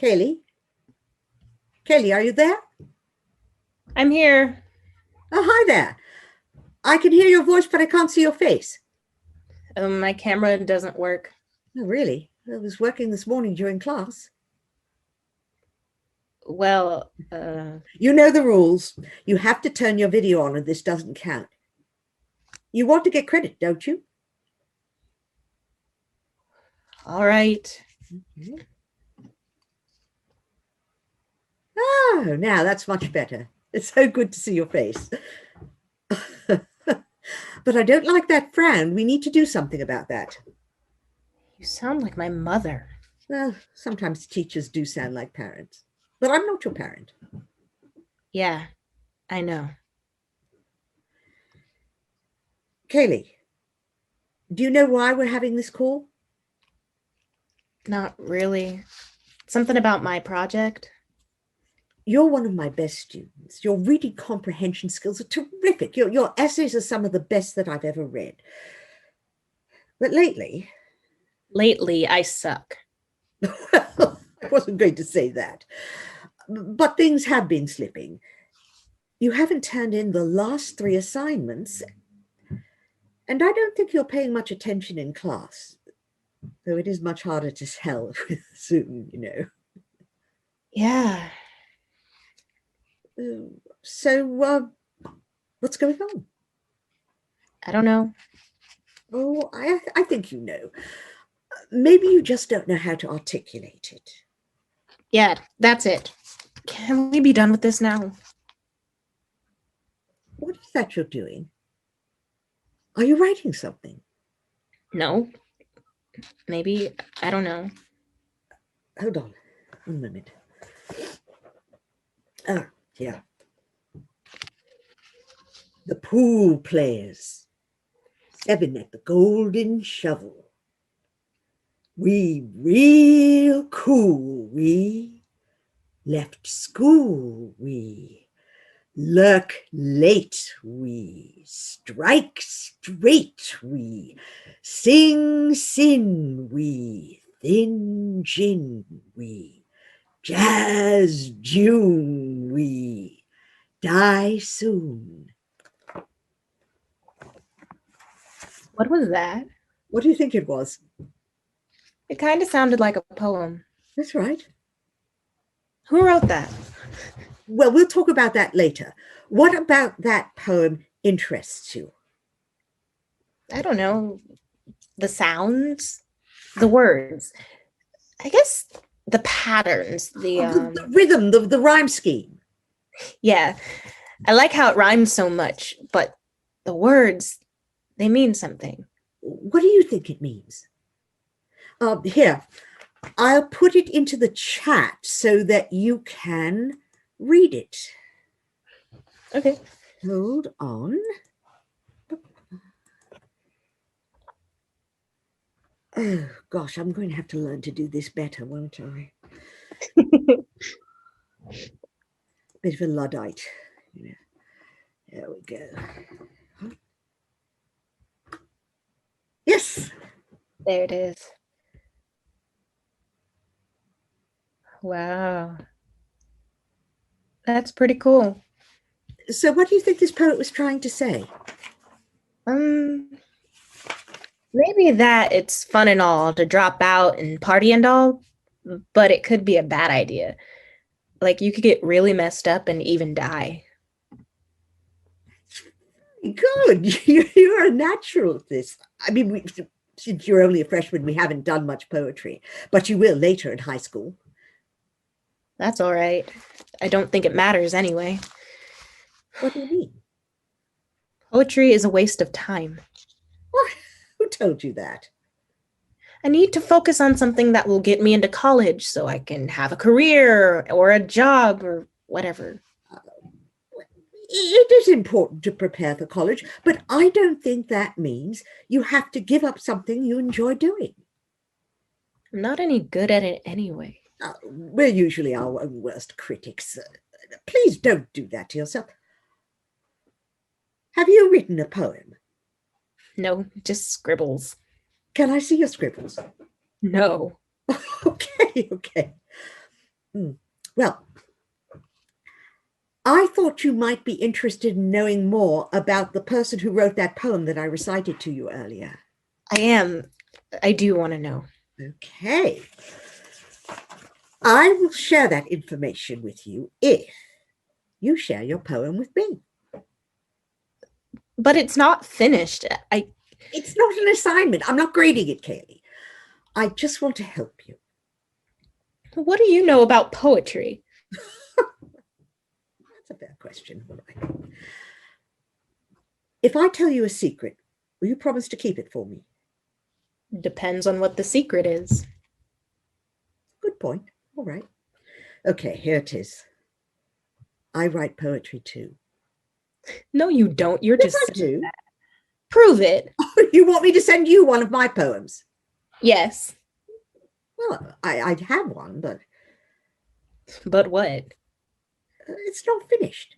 Kaylee? Kaylee, are you there? I'm here. Oh, hi there. I can hear your voice, but I can't see your face. My camera doesn't work. Oh, really? It was working this morning during class. Well, You know the rules. You have to turn your video on, and this doesn't count. You want to get credit, don't you? all right. Okay. Oh, now that's much better. It's so good to see your face. But I don't like that frown. We need to do something about that. You sound like my mother. Well, sometimes teachers do sound like parents, but I'm not your parent. Yeah, I know. Kaylee, do you know why we're having this call? Not really. Something about my project? You're one of my best students. Your reading comprehension skills are terrific. Your essays are some of the best that I've ever read. But lately... Lately, I suck. Well, I wasn't going to say that. But things have been slipping. You haven't turned in the last 3 assignments, and I don't think you're paying much attention in class, though it is much harder to tell with Zoom, you know. Yeah. So, what's going on? I don't know. Oh, I think you know. Maybe you just don't know how to articulate it. Yeah, that's it. Can we be done with this now? What is that you're doing? Are you writing something? No. Maybe. I don't know. Hold on. 1 minute. Oh, yeah. The pool players. 7 at the golden shovel. We real cool, we left school, we lurk late, we strike straight, we sing sin, we thin gin, we jazz June, we die soon. What was that? What do you think it was? It kind of sounded like a poem. That's right. Who wrote that? Well, we'll talk about that later. What about that poem interests you? I don't know. The sounds, the words. I guess the patterns, The rhythm, the rhyme scheme. Yeah. I like how it rhymes so much, but the words, they mean something. What do you think it means? Here, I'll put it into the chat so that you can read it. Okay. Hold on. Oh, gosh, I'm going to have to learn to do this better, won't I? Bit of a Luddite. Yeah. There we go. Yes. There it is. Wow. That's pretty cool. So what do you think this poet was trying to say? Maybe that it's fun and all to drop out and party and all, but it could be a bad idea. Like you could get really messed up and even die. Good. You're a natural at this. I mean, since you're only a freshman, we haven't done much poetry, but you will later in high school. That's all right. I don't think it matters anyway. What do you mean? Poetry is a waste of time. What? Who told you that? I need to focus on something that will get me into college so I can have a career or a job or whatever. It is important to prepare for college, but I don't think that means you have to give up something you enjoy doing. I'm not any good at it anyway. We're usually our own worst critics. Please don't do that to yourself. Have you written a poem? No, just scribbles. Can I see your scribbles? No. Okay. Hmm. Well, I thought you might be interested in knowing more about the person who wrote that poem that I recited to you earlier. I am. I do want to know. Okay. I will share that information with you if you share your poem with me. But it's not finished. It's not an assignment. I'm not grading it, Kaylee. I just want to help you. What do you know about poetry? That's a fair question. All right. If I tell you a secret, will you promise to keep it for me? Depends on what the secret is. Good point. All right. Okay, here it is. I write poetry too. No, you don't. You're Yes, just I do. that. Prove it. You want me to send you one of my poems? Yes. Well, I'd have one, but But what? it's not finished.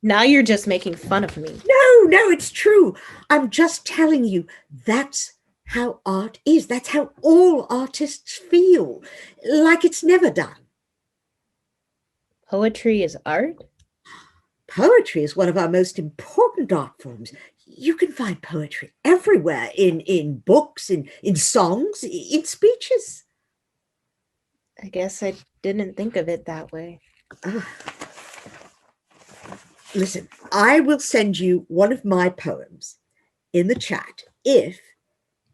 Now you're just making fun of me. No, it's true. I'm just telling you that's how art is. That's how all artists feel, like it's never done. Poetry is art? Poetry is one of our most important art forms. You can find poetry everywhere, in books, in songs, in speeches. I guess I didn't think of it that way. Listen, I will send you one of my poems in the chat if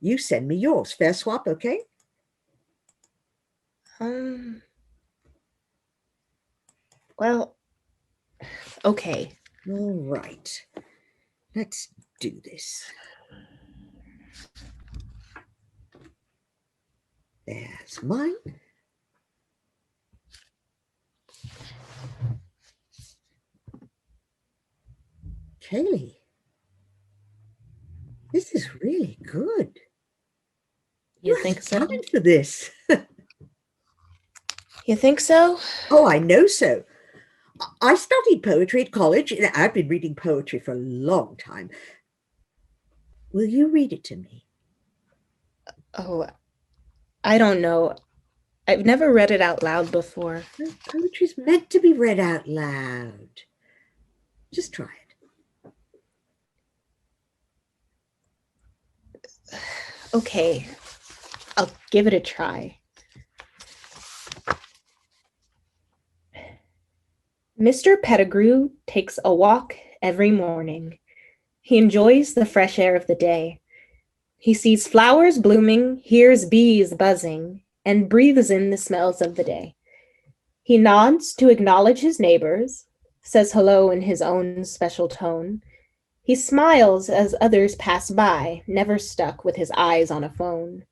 you send me yours. Fair swap, okay? Well, okay. All right. Let's do this. There's mine. Kaylee, this is really good. You think so? Talent for this. You think so? Oh, I know so. I studied poetry at college. I've been reading poetry for a long time. Will you read it to me? Oh, I don't know. I've never read it out loud before. Poetry's meant to be read out loud. Just try it. Okay, I'll give it a try. Mr. Pettigrew takes a walk every morning. He enjoys the fresh air of the day. He sees flowers blooming, hears bees buzzing, and breathes in the smells of the day. He nods to acknowledge his neighbors, says hello in his own special tone. He smiles as others pass by, never stuck with his eyes on a phone.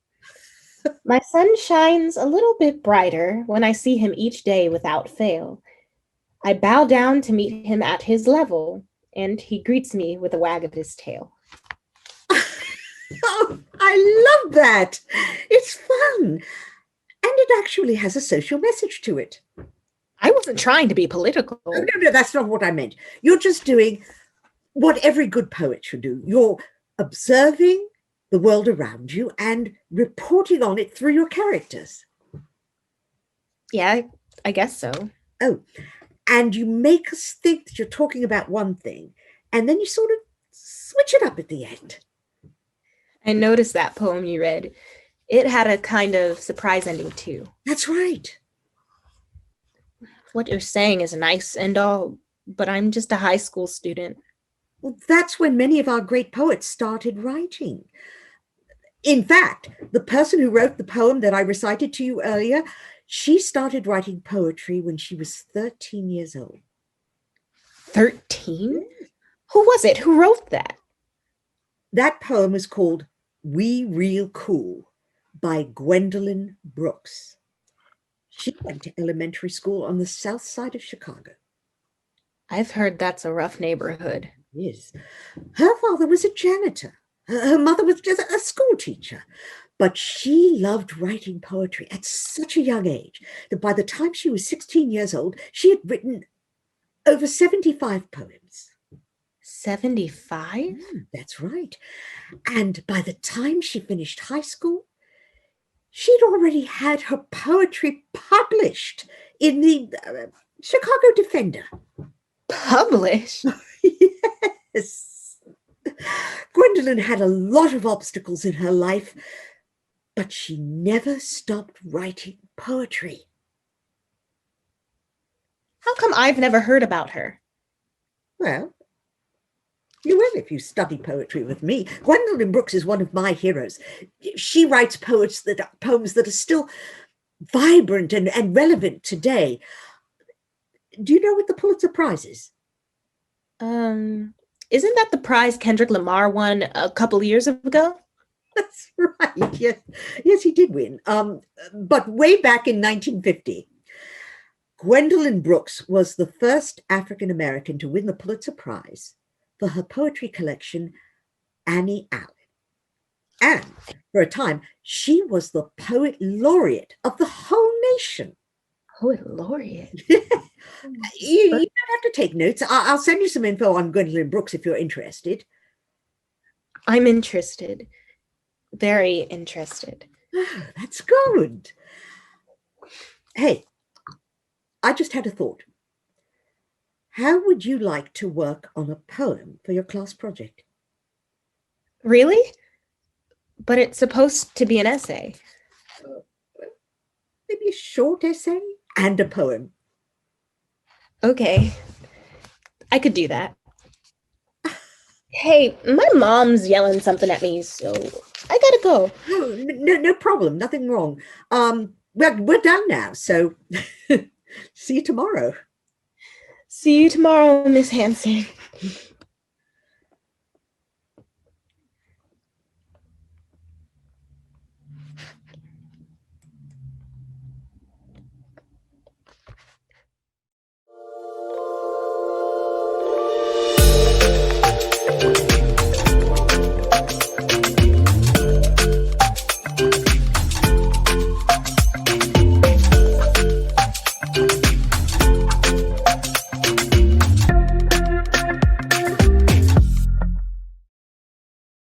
My sun shines a little bit brighter when I see him each day without fail. I bow down to meet him at his level, and he greets me with a wag of his tail. Oh, I love that. It's fun. And it actually has a social message to it. I wasn't trying to be political. No, that's not what I meant. You're just doing what every good poet should do. You're observing the world around you and reporting on it through your characters. Yeah, I guess so. Oh, and you make us think that you're talking about one thing, and then you sort of switch it up at the end. I noticed that poem you read. It had a kind of surprise ending too. That's right. What you're saying is nice and all, but I'm just a high school student. Well, that's when many of our great poets started writing. In fact, the person who wrote the poem that I recited to you earlier, she started writing poetry when she was 13 years old. 13? Who was it? Who wrote that? That poem is called We Real Cool by Gwendolyn Brooks. She went to elementary school on the south side of Chicago. I've heard that's a rough neighborhood. It is. Her father was a janitor. Her mother was just a school teacher. But she loved writing poetry at such a young age that by the time she was 16 years old, she had written over 75 poems. 75? That's right. And by the time she finished high school, She'd already had her poetry published in the Chicago Defender. Published? Yes. Gwendolyn had a lot of obstacles in her life, but she never stopped writing poetry. How come I've never heard about her? Well, you will if you study poetry with me. Gwendolyn Brooks is one of my heroes. She writes poems that are still vibrant and relevant today. Do you know what the Pulitzer Prize is? Isn't that the prize Kendrick Lamar won a couple years ago? That's right. Yes, he did win. But way back in 1950, Gwendolyn Brooks was the first African American to win the Pulitzer Prize for her poetry collection, Annie Allen. And for a time, she was the poet laureate of the whole nation. Poet laureate? You don't have to take notes. I'll send you some info on Gwendolyn Brooks if you're interested. I'm interested. Very interested. Oh, that's good. Hey, I just had a thought. How would you like to work on a poem for your class project? Really? But it's supposed to be an essay. Maybe a short essay and a poem. Okay. I could do that. Hey, my mom's yelling something at me, so I gotta go. Oh, no problem. Nothing wrong. We're done now, so see you tomorrow. See you tomorrow, Miss Hansen.